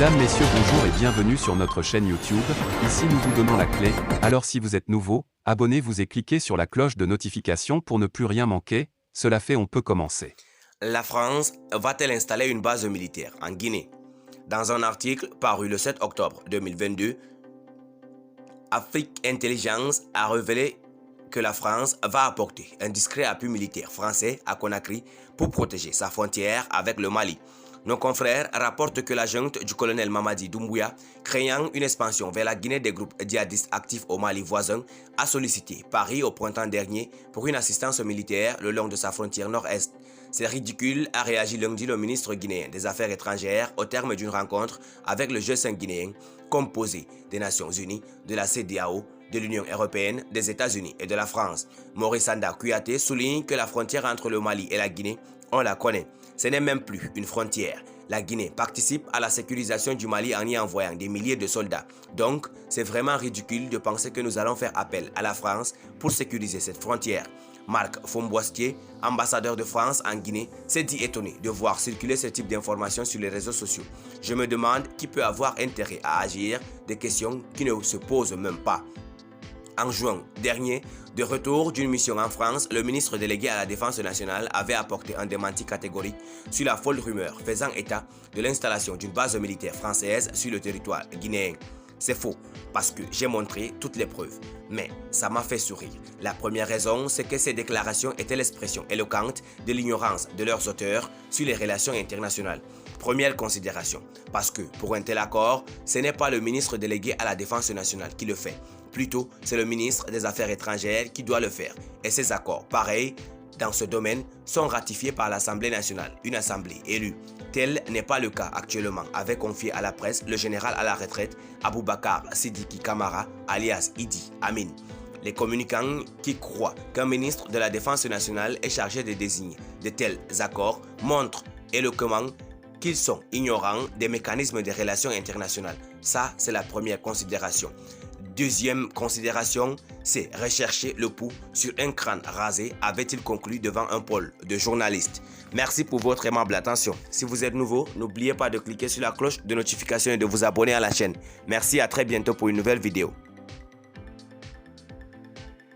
Mesdames, Messieurs, bonjour et bienvenue sur notre chaîne YouTube. Ici nous vous donnons la clé, alors si vous êtes nouveau, abonnez-vous et cliquez sur la cloche de notification pour ne plus rien manquer. Cela fait, on peut commencer. La France va-t-elle installer une base militaire en Guinée? Dans un article paru le 7 octobre 2022, Afrique Intelligence a révélé que la France va apporter un discret appui militaire français à Conakry pour protéger sa frontière avec le Mali. Nos confrères rapportent que la junte du colonel Mamadi Doumbouya, craignant une expansion vers la Guinée des groupes djihadistes actifs au Mali voisin, a sollicité Paris au printemps dernier pour une assistance militaire le long de sa frontière nord-est. C'est ridicule, a réagi lundi le ministre guinéen des Affaires étrangères au terme d'une rencontre avec le G5 guinéen, composé des Nations Unies, de la CEDEAO, de l'Union européenne, des États-Unis et de la France. Maurice Sanda Kouyaté souligne que la frontière entre le Mali et la Guinée, on la connaît. Ce n'est même plus une frontière. La Guinée participe à la sécurisation du Mali en y envoyant des milliers de soldats. Donc, c'est vraiment ridicule de penser que nous allons faire appel à la France pour sécuriser cette frontière. Marc Fomboistier, ambassadeur de France en Guinée, s'est dit étonné de voir circuler ce type d'informations sur les réseaux sociaux. Je me demande qui peut avoir intérêt à agir, des questions qui ne se posent même pas. En juin dernier, de retour d'une mission en France, le ministre délégué à la Défense nationale avait apporté un démenti catégorique sur la folle rumeur faisant état de l'installation d'une base militaire française sur le territoire guinéen. C'est faux, parce que j'ai montré toutes les preuves. Mais ça m'a fait sourire. La première raison, c'est que ces déclarations étaient l'expression éloquente de l'ignorance de leurs auteurs sur les relations internationales. Première considération, parce que pour un tel accord, ce n'est pas le ministre délégué à la Défense nationale qui le fait. Plutôt, c'est le ministre des Affaires étrangères qui doit le faire. Et ces accords, pareils, dans ce domaine, sont ratifiés par l'Assemblée nationale, une assemblée élue. Tel n'est pas le cas actuellement, avait confié à la presse le général à la retraite Aboubakar Sidiki Kamara, alias Idi Amin. Les communicants qui croient qu'un ministre de la Défense nationale est chargé de désigner de tels accords montrent éloquemment qu'ils sont ignorants des mécanismes des relations internationales. Ça, c'est la première considération. Deuxième considération, c'est rechercher le pouls sur un crâne rasé, avait-il conclu devant un pôle de journalistes. Merci pour votre aimable attention. Si vous êtes nouveau, n'oubliez pas de cliquer sur la cloche de notification et de vous abonner à la chaîne. Merci, à très bientôt pour une nouvelle vidéo.